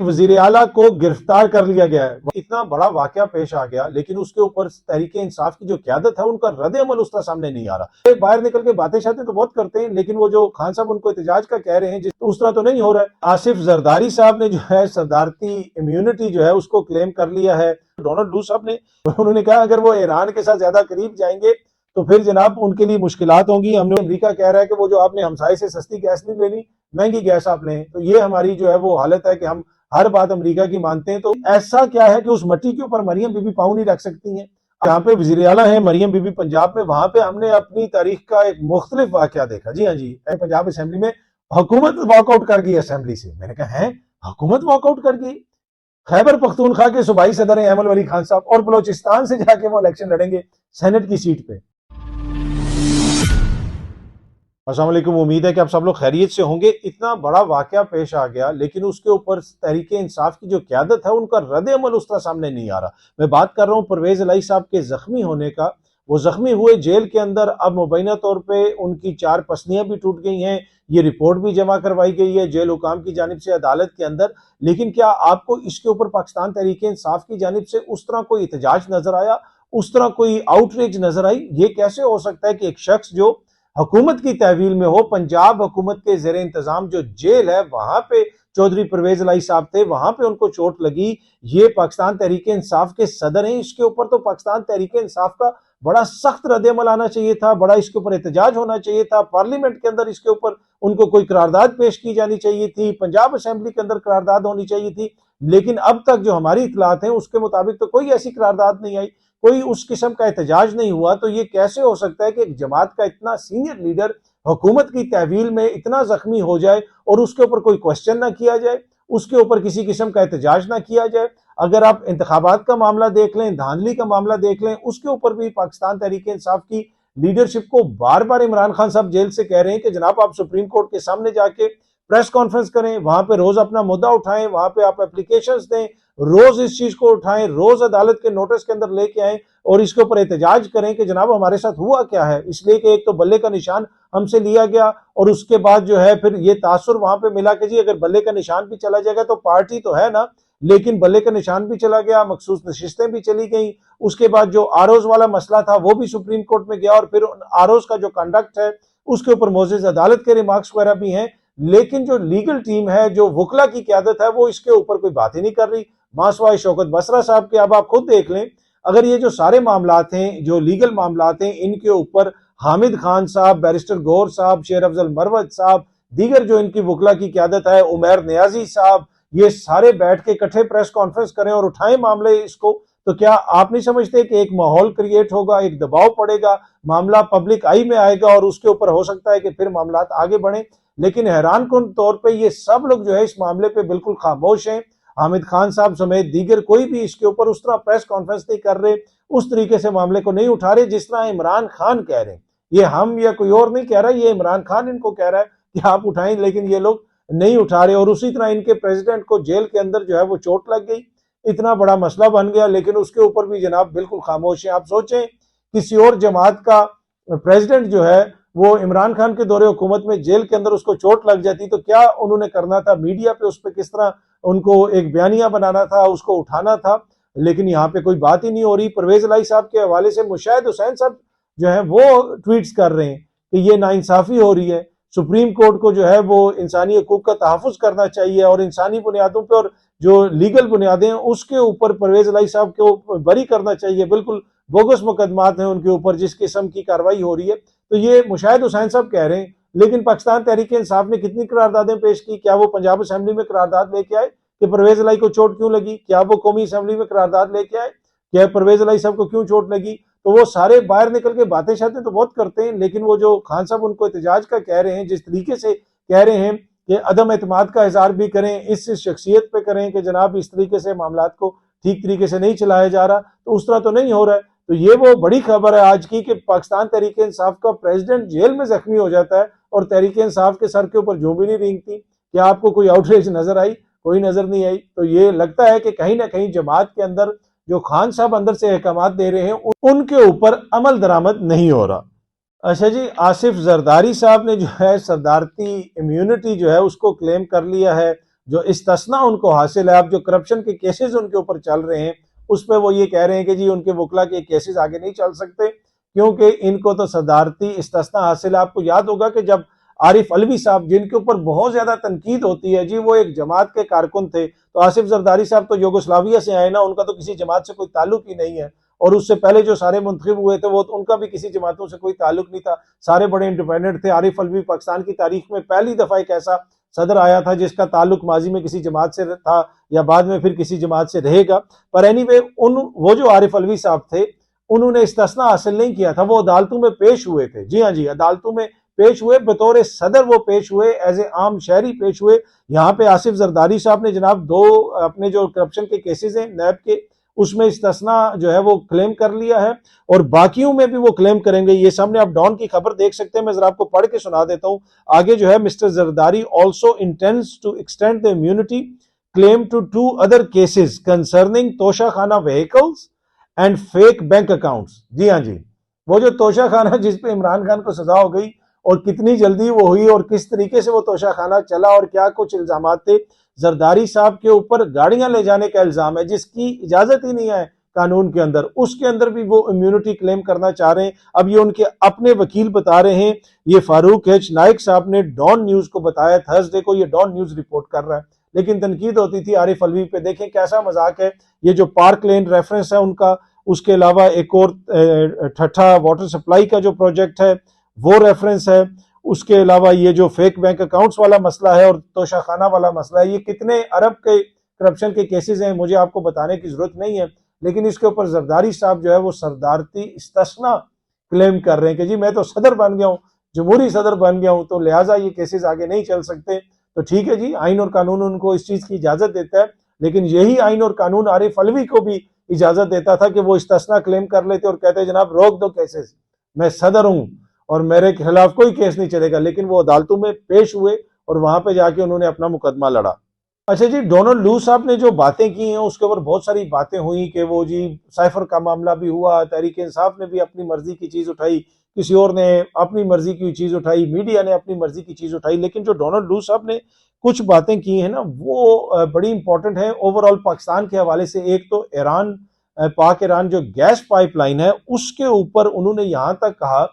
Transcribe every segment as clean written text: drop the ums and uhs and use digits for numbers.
वजीर आला को गिरफ्तार कर लिया गया है। इतना बड़ा वाकया पेश आ गया, लेकिन उसके ऊपर तहरीके इंसाफ की जो क्यादत है उनका रद्द अमल उस तरह सामने नहीं आ रहा। बाहर निकल के बातें शातें तो बहुत करते हैं, लेकिन वो जो खान साहब उनको एहतजाज का कह रहे हैं उस तरह तो नहीं हो रहा है। आसिफ जरदारी साहब ने जो है सदारती इम्यूनिटी जो है उसको क्लेम कर लिया है। डोनाल्ड लू साहब ने उन्होंने कहा अगर वो ईरान के साथ ज्यादा करीब जाएंगे तो फिर जनाब उनके लिए मुश्किलात होंगी। हमने अमेरिका कह रहा है कि वो जो आपने हमसाये से सस्ती गैस नहीं लेनी, महंगी गैस आप लें। तो ये हमारी जो है वो हालत है कि हम हर बात अमेरिका की मानते हैं। तो ऐसा क्या है कि उस मट्टी के ऊपर मरियम बीबी पाँव नहीं रख सकती हैं। यहाँ पे वजीर आला है मरियम बीबी पंजाब में, वहां पे हमने अपनी तारीख का एक मुख्तलिफ वाकया देखा। जी हाँ जी, पंजाब असेंबली में हुकूमत वॉकआउट कर गई असेंबली से। मैंने कहा है हुकूमत वॉकआउट कर गई? खैबर पख्तूनख्वा के सूबाई सदर हैं अहमद वली खान साहब, और बलोचिस्तान से जाके वो इलेक्शन लड़ेंगे सेनेट की सीट पे। अस्सलाम वालेकुम, उम्मीद है कि आप सब लोग खैरियत से होंगे। इतना बड़ा वाकया पेश आ गया, लेकिन उसके ऊपर तहरीके इंसाफ की जो क्यादत है उनका रद्द अमल उस तरह सामने नहीं आ रहा। मैं बात कर रहा हूँ परवेज इलाही साहब के जख्मी होने का। वो जख्मी हुए जेल के अंदर, अब मुबैना तौर पर उनकी 4 पसलियां भी टूट गई हैं। ये रिपोर्ट भी जमा करवाई गई है जेल हुकाम की जानिब से अदालत के अंदर। लेकिन क्या आपको इसके ऊपर पाकिस्तान तहरीके इंसाफ की जानिब से उस तरह कोई एहतजाज नजर आया, उस तरह कोई आउटरीच नजर आई? ये कैसे हो सकता है कि एक शख्स जो हुकूमत की तहवील में हो, पंजाब हुकूमत के जेर इंतजाम जो जेल है वहां पे चौधरी परवेज इलाही साहब थे, वहां पे उनको चोट लगी। ये पाकिस्तान तहरीके इंसाफ के सदर हैं, इसके ऊपर तो पाकिस्तान तहरीके इंसाफ का बड़ा सख्त रद्द-ए-अमल आना चाहिए था, बड़ा इसके ऊपर एहतजाज होना चाहिए था। पार्लियामेंट के अंदर इसके ऊपर उनको कोई करारदाद पेश की जानी चाहिए थी, पंजाब असेंबली के अंदर करारदाद होनी चाहिए थी। लेकिन अब तक जो हमारी इतलात हैं उसके मुताबिक तो कोई ऐसी करारदाद नहीं आई, कोई उस किस्म का एहतजाज नहीं हुआ। तो ये कैसे हो सकता है कि एक जमात का इतना सीनियर लीडर हुकूमत की तहवील में इतना जख्मी हो जाए और उसके ऊपर कोई क्वेश्चन ना किया जाए, उसके ऊपर किसी किस्म का एहतजाज ना किया जाए? अगर आप इंतखाबात का मामला देख लें, धांधली का मामला देख लें, उसके ऊपर भी पाकिस्तान तहरीके इंसाफ की लीडरशिप को बार बार इमरान खान साहब जेल से कह रहे हैं कि जनाब आप सुप्रीम कोर्ट के सामने जाके प्रेस कॉन्फ्रेंस करें, वहां पे रोज अपना मुद्दा उठाएं, वहां पे आप एप्लीकेशंस दें, रोज इस चीज को उठाएं, रोज अदालत के नोटिस के अंदर लेके आएं और इसके ऊपर एहतजाज करें कि जनाब हमारे साथ हुआ क्या है। इसलिए कि एक तो बल्ले का निशान हमसे लिया गया और उसके बाद जो है फिर ये तासुर वहां पे मिला कि जी अगर बल्ले का निशान भी चला जाएगा तो पार्टी तो है ना, लेकिन बल्ले का निशान भी चला गया, मखसूस नशिस्तें भी चली गई। उसके बाद जो आरोज वाला मसला था वो भी सुप्रीम कोर्ट में गया और फिर आरोज का जो कंडक्ट है उसके ऊपर मोजिज अदालत के रिमार्क्स वगैरह भी हैं। लेकिन जो लीगल टीम है, जो वकला की क्यादत है, वो इसके ऊपर कोई बात ही नहीं कर रही। मासवाई शौकत बसरा साहब के अब आप खुद देख लें, अगर ये जो सारे मामलात हैं, जो लीगल मामलात हैं, इनके ऊपर हामिद खान साहब, बैरिस्टर गौर साहब, शेर अफजल मरवत साहब, दीगर जो इनकी वकला की क्यादत है, उमैर नियाजी साहब, ये सारे बैठ के इकट्ठे प्रेस कॉन्फ्रेंस करें और उठाएं मामले इसको, तो क्या आप नहीं समझते कि एक माहौल क्रिएट होगा, एक दबाव पड़ेगा, मामला पब्लिक आई में आएगा और उसके ऊपर हो सकता है कि फिर मामलात आगे बढ़े? लेकिन हैरान कुन तौर पे ये सब लोग जो है इस मामले पे बिल्कुल खामोश हैं। हामिद खान साहब समेत दीगर कोई भी इसके ऊपर उस तरह प्रेस कॉन्फ्रेंस नहीं कर रहे, उस तरीके से मामले को नहीं उठा रहे जिस तरह इमरान खान कह रहे हैं। ये हम या कोई और नहीं कह रहा, ये इमरान खान इनको कह रहा है कि आप उठाएं, लेकिन ये लोग नहीं उठा रहे। और उसी तरह इनके प्रेसिडेंट को जेल के अंदर जो है वो चोट लग गई, इतना बड़ा मसला बन गया, लेकिन उसके ऊपर भी जनाब बिल्कुल खामोश है। आप सोचें किसी और जमात का प्रेसिडेंट जो है वो इमरान खान के दौरे हुकूमत में जेल के अंदर उसको चोट लग जाती तो क्या उन्होंने करना था? मीडिया पे उस पर किस तरह उनको एक बयानिया बनाना था, उसको उठाना था। लेकिन यहाँ पे कोई बात ही नहीं हो रही। परवेज इलाही साहब के हवाले से मुशाहिद हुसैन साहब जो है वो ट्वीट्स कर रहे हैं कि ये नाइंसाफी हो रही है, सुप्रीम कोर्ट को जो है वो इंसानी हकूक का तहफ़्फ़ुज़ करना चाहिए और इंसानी बुनियादों पर और जो लीगल बुनियादें हैं उसके ऊपर परवेज इलाही साहब को बरी करना चाहिए। बिल्कुल बोगस मुकदमात हैं उनके ऊपर जिस किस्म की कार्रवाई हो रही है। तो ये मुशाहिद हुसैन साहब कह रहे हैं, लेकिन पाकिस्तान तहरीक इंसाफ ने कितनी करारदादें पेश की? क्या वो पंजाब असेंबली में करारदाद लेके आए कि परवेज इलाही को चोट क्यों लगी? क्या वो कौमी असेंबली में करारदाद लेके आए क्या परवेज इलाही साहब को क्यों चोट लगी? तो वो सारे बाहर निकल के बातें शातें तो बहुत करते हैं, लेकिन वो जो खान साहब उनको एहतजाज का कह रहे हैं, जिस तरीके से कह रहे हैं कि अदम एतमाद का इजहार भी करें, इस शख्सियत पे करें कि जनाब इस तरीके से मामलात को ठीक तरीके से नहीं चलाया जा रहा, तो उस तरह तो नहीं हो रहा है। तो ये वो बड़ी खबर है आज की कि पाकिस्तान तहरीक इंसाफ का प्रेसिडेंट जेल में जख्मी हो जाता है और तहरीक इंसाफ के सर के ऊपर जो भी नहीं रेंगती। क्या आपको कोई आउटरीच नजर आई? कोई नजर नहीं आई। तो ये लगता है कि कहीं ना कहीं जमात के अंदर जो खान साहब अंदर से अहकामात दे रहे हैं उनके ऊपर अमल दरामद नहीं हो रहा। अच्छा जी, आसिफ जरदारी साहब ने जो है सदारती इम्यूनिटी जो है उसको क्लेम कर लिया है। जो इस्तिस्ना उनको हासिल है। अब जो करप्शन के केसेस उनके ऊपर चल रहे हैं उस पर वो ये कह रहे हैं कि जी उनके वकला के केसेस आगे नहीं चल सकते क्योंकि इनको तो सदारती इस्तिस्ना हासिल है। आपको याद होगा कि जब आरिफ अलवी साहब, जिनके ऊपर बहुत ज्यादा तनकीद होती है जी, वो एक जमात के कारकुन थे, तो आसिफ जरदारी साहब तो यूगोस्लाविया से आए ना, उनका तो किसी जमात से कोई ताल्लुक ही नहीं है। और उससे पहले जो सारे मुंतखब हुए थे वो उनका भी किसी जमातों से कोई ताल्लुक नहीं था, सारे बड़े इंडिपेंडेंट थे। आरिफ अलवी पाकिस्तान की तारीख में पहली दफा एक ऐसा सदर आया था जिसका ताल्लुक माजी में किसी जमात से था या बाद में फिर किसी जमात से रहेगा। पर एनीवे वो जो आरिफ अलवी साहब थे उन्होंने इस्तिस्ना हासिल नहीं किया था, वो अदालतों में पेश हुए थे। जी हाँ जी, अदालतों में पेश हुए, बतौर सदर वो पेश हुए, एज ए आम शहरी पेश हुए। यहाँ पे आसिफ जरदारी साहब ने जनाब दो अपने जो करप्शन के केसेस हैं नैब के, उसमें इस्तिस्ना जो है वो क्लेम कर लिया है और बाकियों में भी वो क्लेम करेंगे। ये सामने आप डॉन की खबर देख सकते हैं, मैं जरा आपको पढ़ के सुना देता हूं। आगे जो है, mister Zardari also intends to extend the immunity claim to 2 other cases concerning Toshakhana vehicles and fake bank accounts. जी हाँ जी, वो जो तोशाखाना जिसपे इमरान खान को सजा हो गई और कितनी जल्दी वो हुई और किस तरीके से वो तोशाखाना चला और क्या कुछ इल्जाम थे। जरदारी साहब के ऊपर गाड़ियां ले जाने का इल्जाम है जिसकी इजाजत ही नहीं है कानून के अंदर, उसके अंदर भी वो इम्यूनिटी क्लेम करना चाह रहे हैं। अब ये उनके अपने वकील बता रहे हैं, ये फारूक एच नाइक साहब ने डॉन न्यूज को बताया थर्सडे को, ये डॉन न्यूज रिपोर्ट कर रहा है। लेकिन तनकीद होती थी आरिफ अलवी पे, देखें कैसा मजाक है। ये जो पार्क लेन रेफरेंस है उनका, उसके अलावा एक और ठट्ठा वाटर सप्लाई का जो प्रोजेक्ट है वो रेफरेंस है, उसके अलावा ये जो फेक बैंक अकाउंट्स वाला मसला है और तोशाखाना वाला मसला है, ये कितने अरब के करप्शन के केसेस हैं मुझे आपको बताने की जरूरत नहीं है। लेकिन इसके ऊपर जरदारी साहब जो है वो सरदारती इस्तिस्ना क्लेम कर रहे हैं कि जी मैं तो सदर बन गया हूँ, जमहूरी सदर बन गया हूँ, तो लिहाजा ये केसेस आगे नहीं चल सकते। तो ठीक है जी, आइन और कानून उनको इस चीज की इजाजत देता है, लेकिन यही आइन और कानून आरिफ अलवी को भी इजाजत देता था कि वो इस्तिस्ना क्लेम कर लेते और कहते जनाब रोक दो केसेस, मैं सदर हूं और मेरे खिलाफ कोई केस नहीं चलेगा। लेकिन वो अदालतों में पेश हुए और वहां पे जाके उन्होंने अपना मुकदमा लड़ा। अच्छा जी, डोनाल्ड लू साहब ने जो बातें की हैं उसके ऊपर बहुत सारी बातें हुई कि वो जी साइफर का मामला भी हुआ, तहरीक इंसाफ ने भी अपनी मर्जी की चीज उठाई, किसी और ने अपनी मर्जी की चीज उठाई, मीडिया ने अपनी मर्जी की चीज उठाई। लेकिन जो डोनाल्ड लू साहब ने कुछ बातें की हैं ना वो बड़ी इंपॉर्टेंट है ओवरऑल पाकिस्तान के हवाले से। एक तो ईरान, पाक ईरान जो गैस पाइपलाइन है उसके ऊपर उन्होंने यहां तक कहा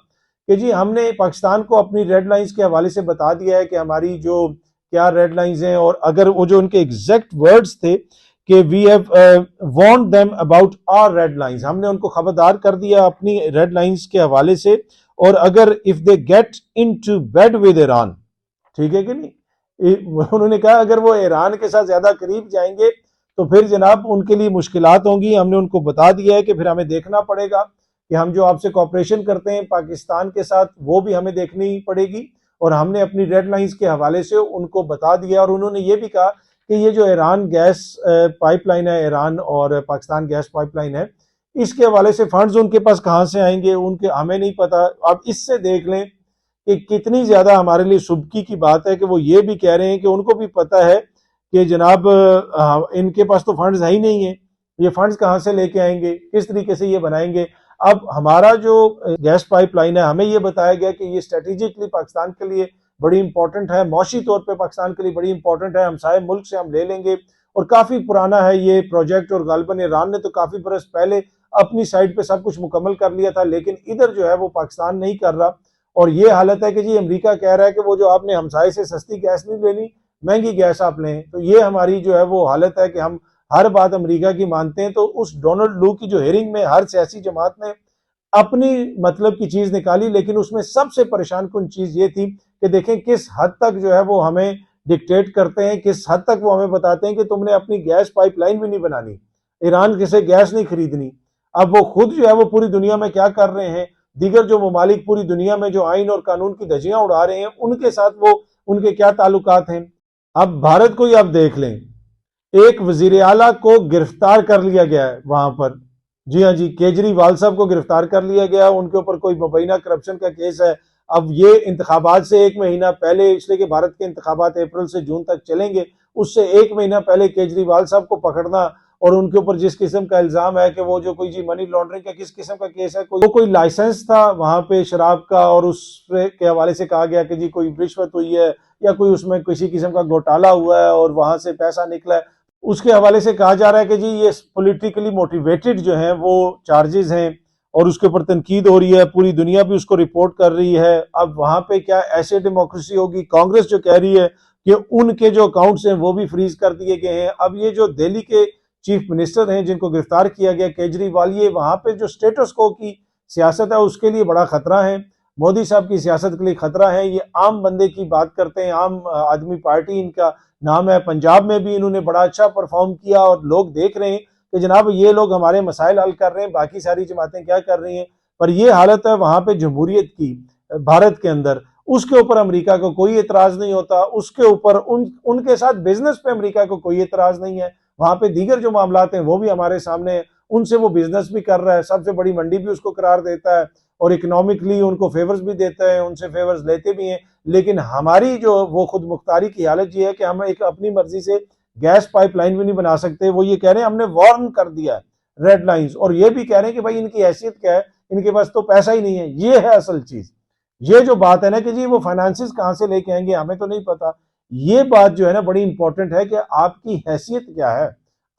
कि जी हमने पाकिस्तान को अपनी रेड लाइंस के हवाले से बता दिया है कि हमारी जो क्या रेड लाइंस हैं, और अगर वो जो उनके एग्जैक्ट वर्ड्स थे कि we have warned them about our red lines, हमने उनको खबरदार कर दिया अपनी रेड लाइंस के हवाले से, और अगर if they get into bed with Iran, ठीक है कि नहीं, उन्होंने कहा अगर वो ईरान के साथ ज्यादा करीब जाएंगे तो फिर जनाब उनके लिए मुश्किलात होंगी। हमने उनको बता दिया है कि फिर हमें देखना पड़ेगा कि हम जो आपसे कॉपरेशन करते हैं पाकिस्तान के साथ वो भी हमें देखनी पड़ेगी, और हमने अपनी रेड लाइंस के हवाले से उनको बता दिया। और उन्होंने ये भी कहा कि ये जो ईरान गैस पाइपलाइन है, ईरान और पाकिस्तान गैस पाइपलाइन है, इसके हवाले से फंड्स उनके पास कहाँ से आएंगे उनके हमें नहीं पता। अब इससे देख लें कि कितनी ज्यादा हमारे लिए सुबकी की बात है कि वो ये भी कह रहे हैं कि उनको भी पता है कि जनाब इनके पास तो फंड्स है ही नहीं है, ये फंड्स कहाँ से लेके आएंगे, किस तरीके से ये बनाएंगे। अब हमारा जो गैस पाइपलाइन है हमें ये बताया गया कि ये स्ट्रेटेजिकली पाकिस्तान के लिए बड़ी इंपॉर्टेंट है, मौशी तौर पे पाकिस्तान के लिए बड़ी इंपॉर्टेंट है, हमसाये मुल्क से हम ले लेंगे और काफी पुराना है ये प्रोजेक्ट, और गालबन ईरान ने तो काफी बरस पहले अपनी साइड पे सब कुछ मुकम्मल कर लिया था, लेकिन इधर जो है वो पाकिस्तान नहीं कर रहा। और ये हालत है कि जी अमेरिका कह रहा है कि वो जो आपने हमसाये से सस्ती गैस नहीं लेनी, महंगी गैस आप लें। तो ये हमारी जो है वो हालत है कि हम हर बात अमेरिका की मानते हैं। तो उस डोनाल्ड लू की जो हेयरिंग में हर सियासी जमात ने अपनी मतलब की चीज निकाली, लेकिन उसमें सबसे परेशान कुन चीज ये थी कि देखें किस हद तक जो है वो हमें डिक्टेट करते हैं, किस हद तक वो हमें बताते हैं कि तुमने अपनी गैस पाइपलाइन भी नहीं बनानी, ईरान से गैस नहीं खरीदनी। अब वो खुद जो है वो पूरी दुनिया में क्या कर रहे हैं, दीगर जो ममालिक पूरी दुनिया में जो आइन और कानून की धज्जियां उड़ा रहे हैं उनके साथ वो उनके क्या ताल्लुकात हैं। अब भारत को ही आप देख लें, एक वजीर आला को गिरफ्तार कर लिया गया है वहां पर, जी हाँ जी, केजरीवाल साहब को गिरफ्तार कर लिया गया, उनके ऊपर कोई मुबैना करप्शन का केस है। अब ये इंतखाबात से एक महीना पहले, इसलिए कि भारत के इंतखाबात अप्रैल से जून तक चलेंगे, उससे एक महीना पहले केजरीवाल साहब को पकड़ना और उनके ऊपर जिस किस्म का इल्जाम है कि वो जो कोई जी मनी लॉन्ड्रिंग का किस किस्म का केस है, कोई लाइसेंस था वहां पे शराब का और उस के हवाले से कहा गया कि जी कोई रिश्वत हुई है या कोई उसमें किसी किस्म का घोटाला हुआ है और वहां से पैसा निकला है, उसके हवाले से कहा जा रहा है कि जी ये पॉलिटिकली मोटिवेटेड जो है वो चार्जेस हैं और उसके ऊपर तनकीद हो रही है, पूरी दुनिया भी उसको रिपोर्ट कर रही है। अब वहां पे क्या ऐसे डेमोक्रेसी होगी? कांग्रेस जो कह रही है कि उनके जो अकाउंट्स हैं वो भी फ्रीज कर दिए गए हैं। अब ये जो दिल्ली के चीफ मिनिस्टर हैं जिनको गिरफ्तार किया गया केजरीवाल, ये वहां पे जो स्टेटस को की सियासत है उसके लिए बड़ा खतरा है, मोदी साहब की सियासत के लिए खतरा है। ये आम बंदे की बात करते हैं, आम आदमी पार्टी इनका नाम है। पंजाब में भी इन्होंने बड़ा अच्छा परफॉर्म किया और लोग देख रहे हैं कि जनाब ये लोग हमारे मसाइल हल कर रहे हैं, बाकी सारी जमातें क्या कर रही हैं। पर ये हालत है वहां पे जमहूरियत की भारत के अंदर, उसके ऊपर अमेरिका को कोई एतराज नहीं होता, उसके ऊपर उनके साथ बिजनेस पे अमेरिका को कोई एतराज नहीं है। वहां पे दीगर जो मामलात हैं वो भी हमारे सामने है, उनसे वो बिजनेस भी कर रहा है, सबसे बड़ी मंडी भी उसको करार देता है और इकोनॉमिकली उनको फेवर्स भी देता है, उनसे फेवर्स लेते भी हैं। लेकिन हमारी जो वो खुद मुख्तारी की हालत ये है कि हम एक अपनी मर्जी से गैस पाइपलाइन भी नहीं बना सकते। वो ये कह रहे हैं हमने वार्न कर दिया है, रेड लाइंस, और ये भी कह रहे हैं कि भाई इनकी हैसियत क्या है, इनके पास तो पैसा ही नहीं है। ये है असल चीज। ये जो बात है ना कि जी वो फाइनेंसिस कहां से लेके आएंगे हमें तो नहीं पता, ये बात जो है ना बड़ी इंपॉर्टेंट है कि आपकी हैसियत क्या है।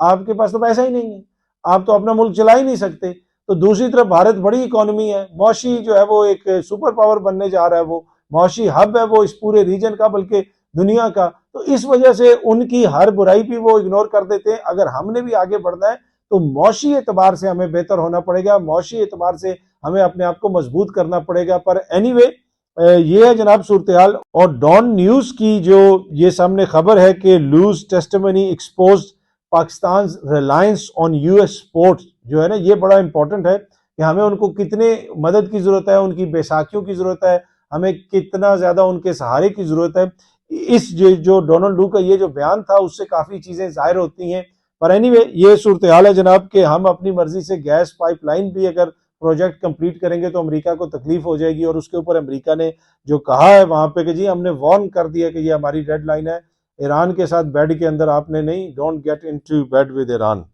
आपके पास तो पैसा ही नहीं है, आप तो अपना मुल्क चला ही नहीं सकते। तो दूसरी तरफ भारत बड़ी इकोनॉमी है, मौशी जो है वो एक सुपर पावर बनने जा रहा है, वो मौशी हब है वो इस पूरे रीजन का बल्कि दुनिया का। तो इस वजह से उनकी हर बुराई भी वो इग्नोर कर देते हैं। अगर हमने भी आगे बढ़ना है तो मौशी एतबार से हमें बेहतर होना पड़ेगा, मौशी एतबार से हमें अपने आप को मजबूत करना पड़ेगा। पर एनीवे ये है जनाब सूरत हाल। और डॉन न्यूज की जो ये सामने खबर है कि loose testimony expose Pakistan reliance on US sports, जो है ना ये बड़ा इंपॉर्टेंट है कि हमें उनको कितने मदद की जरूरत है, उनकी बैसाखियों की जरूरत है, हमें कितना ज्यादा उनके सहारे की जरूरत है। इस जो डोनाल्ड लू का ये जो बयान था उससे काफी चीजें जाहिर होती हैं। पर एनीवे ये सूरत हाल है जनाब कि हम अपनी मर्जी से गैस पाइपलाइन भी अगर प्रोजेक्ट कंप्लीट करेंगे तो अमेरिका को तकलीफ हो जाएगी। और उसके ऊपर अमेरिका ने जो कहा है वहां पे कि जी हमने वार्न कर दिया कि ये हमारी डेड लाइन है, ईरान के साथ बेड के अंदर आपने नहीं, don't get into bed with Iran.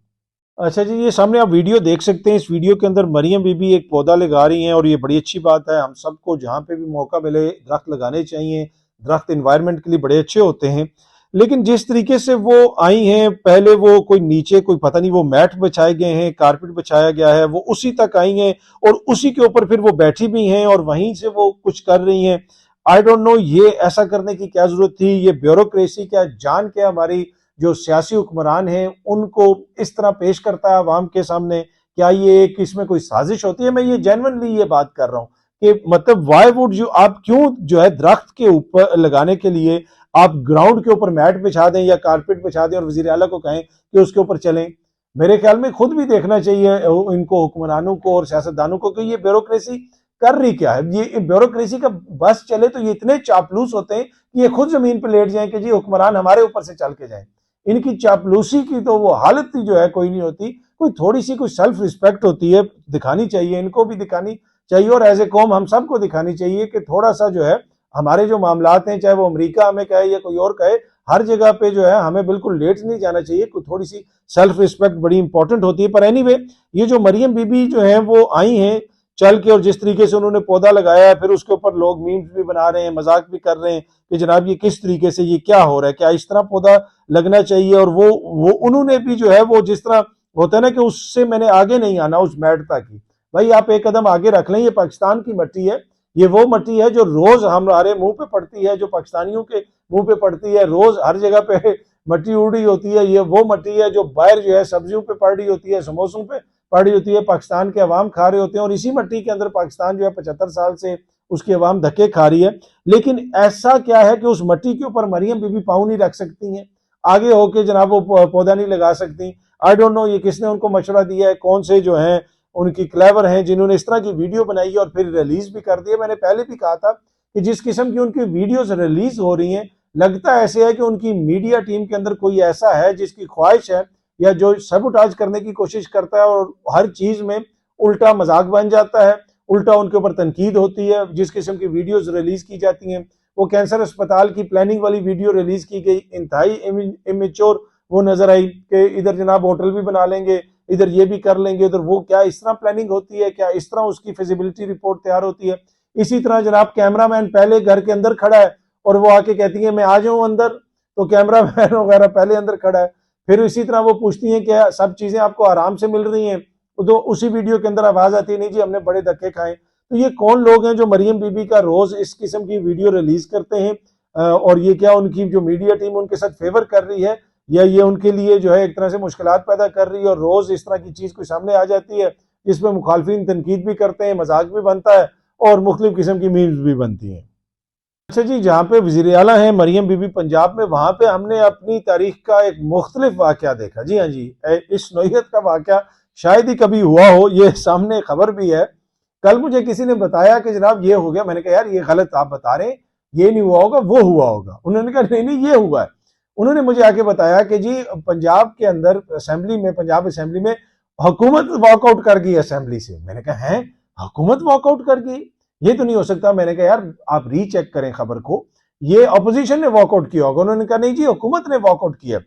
अच्छा जी, ये सामने आप वीडियो देख सकते हैं। इस वीडियो के अंदर मरियम बीबी एक पौधा लगा रही हैं और ये बड़ी अच्छी बात है। हम सबको जहाँ पे भी मौका मिले दरख्त लगाने चाहिए, दरख्त इन्वायरमेंट के लिए बड़े अच्छे होते हैं। लेकिन जिस तरीके से वो आई हैं, पहले वो कोई नीचे कोई पता नहीं वो मैट बिछाए गए हैं, कारपेट बिछाया गया है, वो उसी तक आई हैं और उसी के ऊपर फिर वो बैठी भी हैं और वहीं से वो कुछ कर रही हैं। आई डोंट नो ये ऐसा करने की क्या जरूरत थी। ये ब्यूरोक्रेसी क्या जान के हमारी जो सियासी हुक्मरान हैं उनको इस तरह पेश करता है अवाम के सामने? क्या ये एक इसमें कोई साजिश होती है? मैं ये जेन्युइनली ये बात कर रहा हूँ कि मतलब वाई वुड यू, आप क्यों जो है दरख्त के ऊपर लगाने के लिए आप ग्राउंड के ऊपर मैट बिछा दें या कारपेट बिछा दें और वजीर आला को कहें कि उसके ऊपर चलें? मेरे ख्याल में खुद भी देखना चाहिए इनको, हुक्मरानों को और सियासतदानों को, कि ये ब्यूरोक्रेसी कर रही क्या है। ये ब्यूरोक्रेसी का बस चले तो ये इतने चापलूस होते हैं कि ये खुद जमीन पर लेट जाएं कि जी हुक्मरान हमारे ऊपर से चल के जाएं। इनकी चापलूसी की तो वो हालत ही जो है कोई नहीं होती। कोई थोड़ी सी कोई सेल्फ रिस्पेक्ट होती है, दिखानी चाहिए, इनको भी दिखानी चाहिए और एज ए कौम हम सबको दिखानी चाहिए कि थोड़ा सा जो है हमारे जो मामलात हैं, चाहे वो अमेरिका हमें कहे या कोई और कहे, हर जगह पे जो है हमें बिल्कुल लेट नहीं जाना चाहिए। कोई थोड़ी सी सेल्फ रिस्पेक्ट बड़ी इंपॉर्टेंट होती है। पर एनीवे ये जो मरियम बीबी जो है वो आई हैं चल के, और जिस तरीके से उन्होंने पौधा लगाया है, फिर उसके ऊपर लोग मीम्स भी बना रहे हैं, मजाक भी कर रहे हैं कि जनाब ये किस तरीके से, ये क्या हो रहा है, क्या इस तरह पौधा लगना चाहिए? और वो उन्होंने भी जो है वो जिस तरह होता है ना कि उससे मैंने आगे नहीं आना उस मैटता की, भाई आप एक कदम आगे रख लें। ये पाकिस्तान की मिट्टी है, ये वो मिट्टी है जो रोज हमारे मुंह पे पड़ती है, जो पाकिस्तानियों के मुंह पे पड़ती है, रोज हर जगह पे मिट्टी उड़ रही होती है। ये वो मिट्टी है जो बाहर जो है सब्जियों पे पड़ रही होती है, समोसों पे पड़ रही होती है, पाकिस्तान के अवाम खा रहे होते हैं। और इसी मिट्टी के अंदर पाकिस्तान जो है 75 साल से उसकी अवाम धक्के खा रही है। लेकिन ऐसा क्या है कि उस मिट्टी के ऊपर मरियम बीबी पाँव नहीं रख सकती हैं, आगे होके जनाब वो पौधा नहीं लगा सकती? आई डोंट नो ये किसने उनको मशवरा दिया है, कौन से जो हैं उनकी क्लेवर हैं जिन्होंने इस तरह की वीडियो बनाई है और फिर रिलीज भी कर दी है। मैंने पहले भी कहा था कि जिस किस्म की उनकी वीडियोस रिलीज हो रही हैं, लगता ऐसे है कि उनकी मीडिया टीम के अंदर कोई ऐसा है जिसकी ख्वाहिश है या जो सबुटाज करने की कोशिश करता है और हर चीज में उल्टा मजाक बन जाता है, उल्टा उनके ऊपर तनकीद होती है। जिस किस्म की वीडियोस रिलीज की जाती हैं, वो कैंसर अस्पताल की प्लानिंग वाली वीडियो रिलीज की गई, इंतहाई इमेच्योर वो नजर आई कि इधर जनाब होटल भी बना लेंगे, इधर ये भी कर लेंगे, उधर वो, क्या इस तरह प्लानिंग होती है, क्या इस तरह उसकी फिजिबिलिटी रिपोर्ट तैयार होती है। इसी तरह जनाब कैमरामैन पहले घर के अंदर खड़ा है और वो आके कहती है मैं आ जाऊं अंदर, तो कैमरामैन वगैरह पहले अंदर खड़ा है। फिर इसी तरह वो पूछती है कि सब चीजें आपको आराम से मिल रही हैं, तो उसी वीडियो के अंदर आवाज आती है नहीं जी हमने बड़े धक्के खाए। तो ये कौन लोग हैं जो मरियम बीबी का रोज इस किस्म की वीडियो रिलीज करते हैं, और ये क्या उनकी जो मीडिया टीम उनके साथ फेवर कर रही है, या ये उनके लिए जो है एक तरह से मुश्किलात पैदा कर रही है, और रोज इस तरह की चीज कोई सामने आ जाती है जिसमें मुखालफिन तनकीद भी करते हैं, मजाक भी बनता है और मुख्तलिफ किस्म की मीम्स भी बनती हैं। अच्छा जी, जहाँ पे वज़ीर आला है मरियम बीबी पंजाब में, वहां पे हमने अपनी तारीख का एक मुख्तलिफ वाकया देखा। जी हाँ जी, इस नौइयत का वाकया शायद ही कभी हुआ हो, ये सामने खबर भी है। कल मुझे किसी ने बताया कि जनाब ये हो गया, मैंने कहा यार ये गलत आप बता रहे हैं, ये नहीं हुआ होगा, वो हुआ होगा। उन्होंने कहा नहीं नहीं ये हुआ है। उन्होंने मुझे आके बताया कि जी पंजाब के अंदर असेंबली में, पंजाब असेंबली में हुकूमत वॉकआउट कर गई असेंबली से। मैंने कहा है हुकूमत वॉकआउट कर गई, ये तो नहीं हो सकता। मैंने कहा यार आप रीचेक करें खबर को, ये अपोजिशन ने वॉकआउट किया होगा। उन्होंने कहा नहीं जी हुकूमत ने वॉकआउट किया।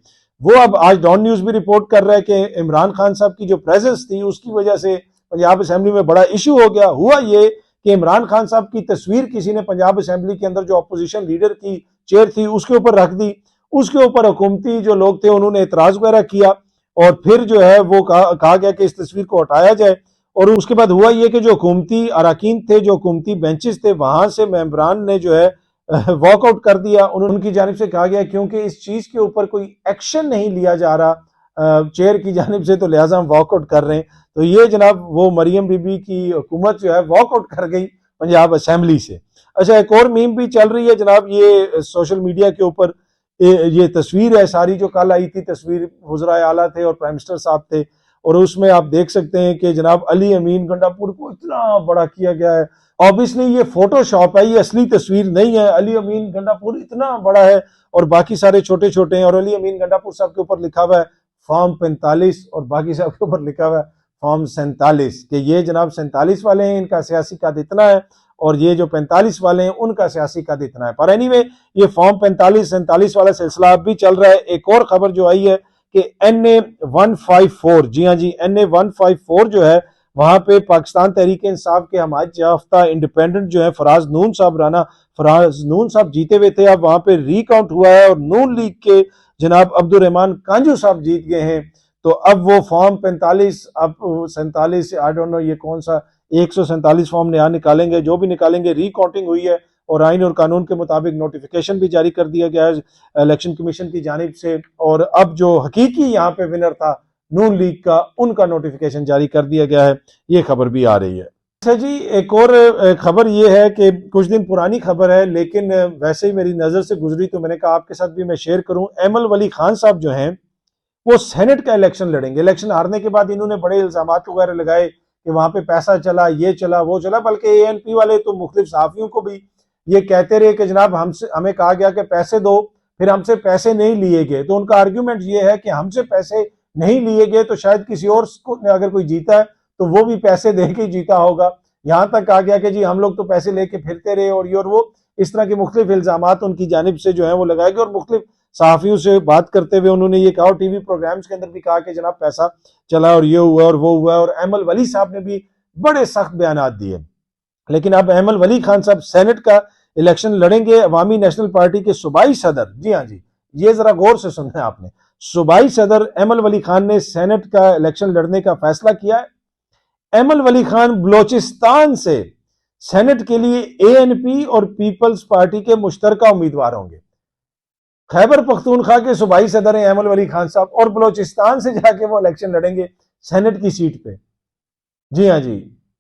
वो अब आज डॉन न्यूज भी रिपोर्ट कर रहा है कि इमरान खान साहब की जो प्रेजेंस थी उसकी वजह से पंजाब असेंबली में बड़ा इशू हो गया। हुआ ये कि इमरान खान साहब की तस्वीर किसी ने पंजाब असेंबली के अंदर जो अपोजिशन लीडर की चेयर थी उसके ऊपर रख दी। उसके ऊपर हुकूमती जो लोग थे उन्होंने एतराज वगैरह किया, और फिर जो है वो कहा गया कि इस तस्वीर को हटाया जाए। और उसके बाद हुआ ये कि जो हुकूमती अराकीन थे, जो हुकूमती बेंचेस थे, वहां से मेंबरान ने जो है वॉकआउट कर दिया। उनकी जानिब से कहा गया क्योंकि इस चीज के ऊपर कोई एक्शन नहीं लिया जा रहा चेयर की जानिब से, तो लिहाजा हम वॉकआउट कर रहे हैं। तो ये जनाब वो मरियम बीबी की हुकूमत जो है वॉकआउट कर गई पंजाब असेंबली से। अच्छा, एक और मीम भी चल रही है जनाब ये सोशल मीडिया के ऊपर, ये तस्वीर है सारी जो कल आई थी, तस्वीर वज़राए आला थे और प्राइम मिनिस्टर साहब थे, और उसमें आप देख सकते हैं कि जनाब अली अमीन गंडापुर को इतना बड़ा किया गया है। ऑब्वियसली ये फोटोशॉप है, ये असली तस्वीर नहीं है। अली अमीन गंडापुर इतना बड़ा है और बाकी सारे छोटे छोटे हैं, और अली अमीन गंडापुर साहब के ऊपर लिखा हुआ है फॉर्म 45 और बाकी साहब के ऊपर लिखा हुआ है फॉर्म 47, कि ये जनाब 47 वाले हैं इनका सियासी कद इतना है, और ये जो 45 वाले हैं उनका सियासी कद इतना है। पर एनीवे ये फॉर्म 45 47 वाला सिलसिला अब भी चल रहा है। एक और खबर जो आई है कि NA 154, जी हाँ जी, NA 154 जो है वहां पे पाकिस्तान तहरीक इंसाफ के हमायत याफ्ता इंडिपेंडेंट जो है फराज नून साहब, राना फराज नून साहब जीते हुए थे। अब वहां पे रिकाउंट हुआ है और नून लीग के जनाब अब्दुल रहमान कांजू साहब जीत गए हैं। तो अब वो फॉर्म 45, अब 47, आई डोंट नो ये कौन सा 147 फॉर्म नया निकालेंगे, जो भी निकालेंगे। रिकाउंटिंग हुई है और आइन और कानून के मुताबिक नोटिफिकेशन भी जारी कर दिया गया है इलेक्शन कमीशन की जानिब से, और अब जो हकीकी यहाँ पे विनर था नून लीग का, उनका नोटिफिकेशन जारी कर दिया गया है। ये खबर भी आ रही है। अच्छा जी, एक और खबर ये है कि कुछ दिन पुरानी खबर है लेकिन वैसे ही मेरी नजर से गुजरी तो मैंने कहा आपके साथ भी मैं शेयर करूं। एमल वली खान साहब जो हैं वो सेनेट का इलेक्शन लड़ेंगे। इलेक्शन हारने के बाद इन्होंने बड़े इल्जाम वगैरह लगाए कि वहां पे पैसा चला, ये चला, वो चला, बल्कि ANP वाले तो मुख्तलिफ सहाफियों को भी ये कहते रहे कि जनाब हमसे, हमें कहा गया कि पैसे दो, फिर हमसे पैसे नहीं लिए गए। तो उनका आर्ग्यूमेंट ये है कि हमसे पैसे नहीं लिए गए तो शायद किसी और को अगर कोई जीता है तो वो भी पैसे दे के जीता होगा। यहां तक कहा गया कि जी हम लोग तो पैसे लेके फिरते रहे और ये और वो, इस तरह के मुख्तलिफ इल्जामात उनकी जानिब से जो है वो लगाए गए। और मुख्तलिफ सहाफियों से बात करते हुए उन्होंने ये कहा, टीवी प्रोग्राम्स के अंदर भी कहा कि जनाब पैसा चला और ये हुआ और वो हुआ। और एमल वली साहब ने भी बड़े सख्त बयान दिए। लेकिन अब एमल वली खान साहब सेनेट का इलेक्शन लड़ेंगे। अवामी नेशनल पार्टी के सूबाई सदर, जी हाँ जी, ये जरा गौर से सुनना है आपने, सूबाई सदर एमल वली खान ने सेनेट का इलेक्शन लड़ने का फैसला किया है। एमल वली खान बलोचिस्तान से सेनेट के लिए ANP और पीपल्स पार्टी के मुश्तरका उम्मीदवार होंगे। खैबर पख्तूनख्वा के सूबाई सदर हैं एमल वली खान साहब, और बलोचिस्तान से जाके वो इलेक्शन लड़ेंगे सेनेट की सीट पे। जी हाँ जी,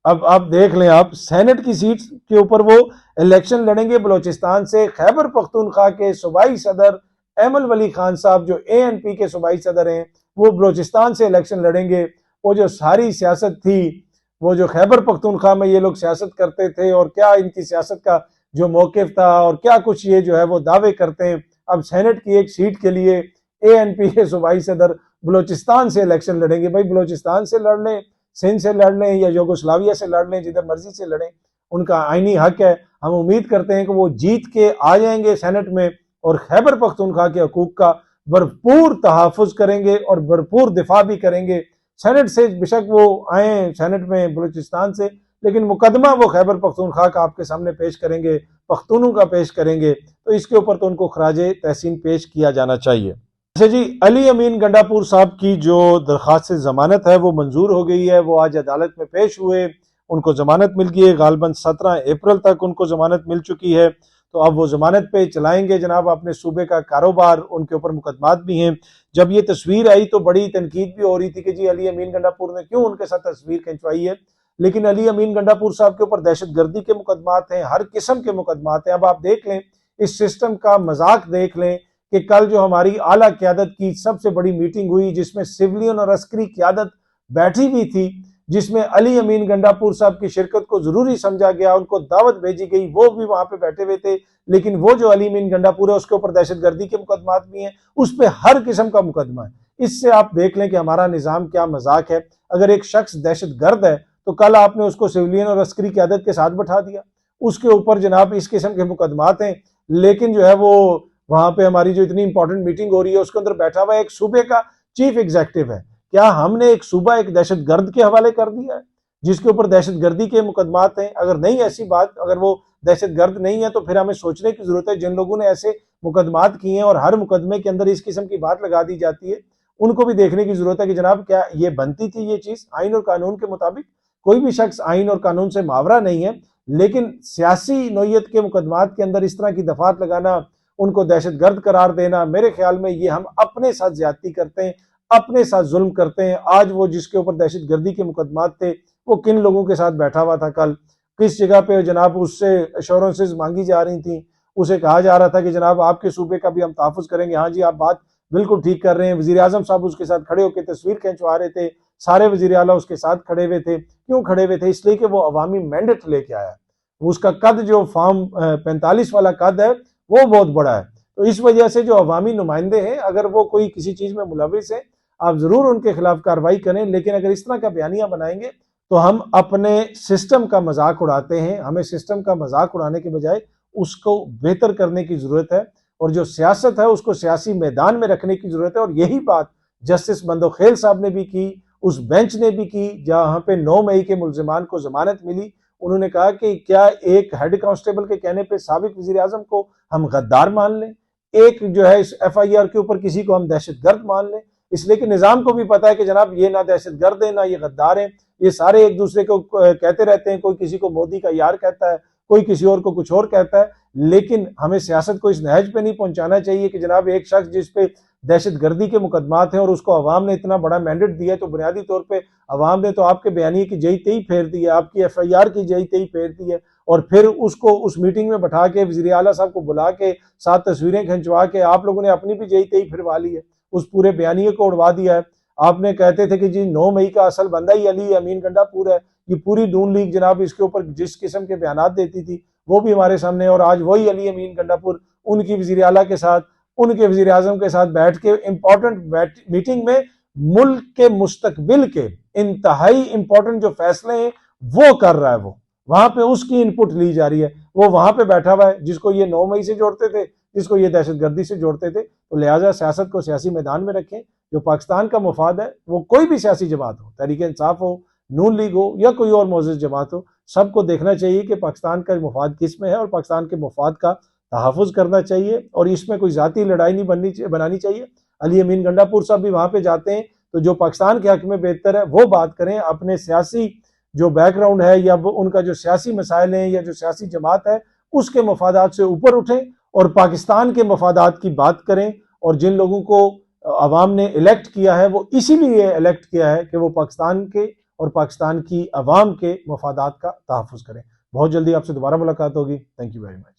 अब आप देख लें, आप सेनेट की सीट के ऊपर वो इलेक्शन लड़ेंगे बलोचिस्तान से। खैबर पख्तूनख्वा के सूबाई सदर एमल वली खान साहब जो ANP के सूबाई सदर हैं वो बलोचिस्तान से इलेक्शन लड़ेंगे। वो जो सारी सियासत थी, वो जो खैबर पख्तूनख्वा में ये लोग सियासत करते थे और क्या इनकी सियासत का जो मौकिफ था और क्या कुछ ये जो है वो दावे करते हैं, अब सेनेट की एक सीट के लिए ANP के सूबाई सदर बलोचिस्तान से इलेक्शन लड़ेंगे। भाई बलोचिस्तान से लड़ लें, सिंध से लड़ लें या यूगोस्लाविया से लड़ लें, जिधर मर्जी से लड़ें, उनका आईनी हक है। हम उम्मीद करते हैं कि वो जीत के आ जाएंगे सेनेट में और खैबर पख्तूनख्वा के हकूक का भरपूर तहफ़्फ़ुज़ करेंगे और भरपूर दिफा भी करेंगे। सेनेट से बेशक वो आए सेनेट में बलूचिस्तान से, लेकिन मुकदमा वो खैबर पख्तूनख्वा का आपके सामने पेश करेंगे, पख्तूनों का पेश करेंगे, तो इसके ऊपर तो उनको खराजे तहसीन पेश किया जाना चाहिए। अच्छा जी, अली अमीन गंडापुर साहब की जो दरख्वास्त जमानत है वो मंजूर हो गई है। वो आज अदालत में पेश हुए, उनको जमानत मिल गई है। गालबन 17 अप्रैल तक उनको जमानत मिल चुकी है। तो अब वो जमानत पे चलाएंगे जनाब अपने सूबे का कारोबार, उनके ऊपर मुकदमात भी हैं। जब ये तस्वीर आई तो बड़ी तनकीद भी हो रही थी कि जी अली अमीन गंडापुर ने क्यों उनके साथ तस्वीर खिंचवाई है, लेकिन अली अमीन गंडापुर साहब के ऊपर दहशत गर्दी के मुकदमात हैं, हर किस्म के मुकदमात हैं। अब आप देख लें, इस सिस्टम का मजाक देख लें कि कल जो हमारी आला क्यादत की सबसे बड़ी मीटिंग हुई, जिसमें सिविलियन और अस्करी क्यादत बैठी हुई थी, जिसमें अली अमीन गंडापुर साहब की शिरकत को जरूरी समझा गया, उनको दावत भेजी गई, वो भी वहां पे बैठे हुए थे। लेकिन वो जो अली अमीन गंडापुर है उसके ऊपर दहशत गर्दी के मुकदमात भी हैं, उस पर हर किस्म का मुकदमा है। इससे आप देख लें कि हमारा निजाम क्या मजाक है। अगर एक शख्स दहशत गर्द है तो कल आपने उसको सिविलियन और अस्करी क्यादत के साथ बैठा दिया, उसके ऊपर जनाब इस किस्म के मुकदमात हैं। लेकिन जो है वो वहां पे हमारी जो इतनी इंपॉर्टेंट मीटिंग हो रही है उसके अंदर बैठा हुआ एक सूबे का चीफ एग्जीक्यूटिव है। क्या हमने एक सूबा एक दहशत गर्द के हवाले कर दिया है जिसके ऊपर दहशत गर्दी के मुकदमात हैं? अगर नहीं ऐसी बात, अगर वो दहशत गर्द नहीं है तो फिर हमें सोचने की जरूरत है। जिन लोगों ने ऐसे मुकदमात किए हैं और हर मुकदमे के अंदर इस किस्म की बात लगा दी जाती है, उनको भी देखने की जरूरत है कि जनाब क्या ये बनती थी ये चीज आइन और कानून के मुताबिक? कोई भी शख्स आइन और कानून से मावरा नहीं है, लेकिन सियासी नोयत के मुकदमात के अंदर इस तरह की दफात लगाना, उनको दहशतगर्द करार देना, मेरे ख्याल में ये हम अपने साथ ज्यादती करते हैं, अपने साथ जुल्म करते हैं। आज वो जिसके ऊपर दहशतगर्दी के मुकदमात थे वो किन लोगों के साथ बैठा हुआ था, कल किस जगह पे जनाब उससे एश्योरेंसेज मांगी जा रही थी, उसे कहा जा रहा था कि जनाब आपके सूबे का भी हम तहफ़्फ़ुज़ करेंगे। हाँ जी, आप बात बिल्कुल ठीक कर रहे हैं। वज़ीर आज़म साहब उसके साथ खड़े होकर तस्वीर खिंचवा रहे थे, सारे वज़ीर आला उसके साथ खड़े हुए थे। क्यों खड़े हुए थे? इसलिए कि वो अवामी मैंडेट लेके आया। उसका कद जो फॉर्म 45 वाला कद है वो बहुत बड़ा है। तो इस वजह से जो अवामी नुमाइंदे हैं, अगर वो कोई किसी चीज में मुलविस है, आप जरूर उनके खिलाफ कार्रवाई करें, लेकिन अगर इस तरह का बयानिया बनाएंगे तो हम अपने सिस्टम का मजाक उड़ाते हैं। हमें सिस्टम का मजाक उड़ाने के बजाय उसको बेहतर करने की जरूरत है, और जो सियासत है उसको सियासी मैदान में रखने की जरूरत है। और यही बात जस्टिस बंदोखेल साहब ने भी की, उस बेंच ने भी की जहां पे 9 मई के मुल्जिमान को जमानत मिली। उन्होंने कहा कि क्या एक हेड कांस्टेबल के कहने पे साबिक वजीर आजम को हम गद्दार मान लें, एक जो है इस FIR के ऊपर किसी को हम दहशतगर्द मान लें? इसलिए कि निजाम को भी पता है कि जनाब ये ना दहशतगर्द है ना ये गद्दार है, ये सारे एक दूसरे को कहते रहते हैं। कोई किसी को मोदी का यार कहता है, कोई किसी और को कुछ और कहता है, लेकिन हमें सियासत को इस नहज पे नहीं पहुंचाना चाहिए कि जनाब एक शख्स जिस पे दहशतगर्दी के मुकदमात हैं और उसको अवाम ने इतना बड़ा मैंडेट दिया है, तो बुनियादी तौर पर अवाम ने तो आपके बयानिए की जई तई फेर दी है, आपकी FIR की जई तई फेर दी है, और फिर उसको उस मीटिंग में बैठा के वज़ीर आला साहब को बुला के साथ तस्वीरें खिंचवा के आप लोगों ने अपनी भी जई तई फिरवा ली है, उस पूरे बयानिए को उड़वा दिया है। आपने कहते थे कि जी 9 मई का असल बंदा ही अली अमीन गंडापुर है। ये पूरी नून लीग जनाब इसके ऊपर जिस किस्म के बयान देती थी वो भी हमारे सामने, और आज वही अली अमीन गंडापुर उनकी वज़ीर आला के साथ, उनके वज़ीर आज़म के साथ बैठ के इंपॉर्टेंट मीटिंग में मुल्क के मुस्तकबिल के इंतहाई इंपॉर्टेंट जो फैसले हैं वो कर रहा है। वो वहां पे उसकी इनपुट ली जा रही है, वो वहां पे बैठा हुआ है जिसको ये 9 मई से जोड़ते थे, जिसको ये दहशतगर्दी से जोड़ते थे। तो लिहाजा सियासत को सियासी मैदान में रखें। जो पाकिस्तान का मुफाद है, वो कोई भी सियासी जमात हो, तहरीक इंसाफ हो, नून लीग हो या कोई और मौजूद जमात हो, सबको देखना चाहिए कि पाकिस्तान का मुफाद किस में है और पाकिस्तान के मुफाद का तहफ़्फ़ुज़ करना चाहिए, और इसमें कोई जाती लड़ाई नहीं बनानी चाहिए। अली अमीन गंडापुर साहब भी वहां पे जाते हैं तो जो पाकिस्तान के हक में बेहतर है वो बात करें, अपने सियासी जो बैकग्राउंड है या वो उनका जो सियासी मसाइल हैं या जो सियासी जमात है उसके मफादात से ऊपर उठें और पाकिस्तान के मफादात की बात करें। और जिन लोगों को अवाम ने इलेक्ट किया है वो इसीलिए इलेक्ट किया है कि वो पाकिस्तान के और पाकिस्तान की अवाम के मफादात का तहफ़्फ़ुज़ करें। बहुत जल्दी आपसे दोबारा मुलाकात होगी। Thank you very much.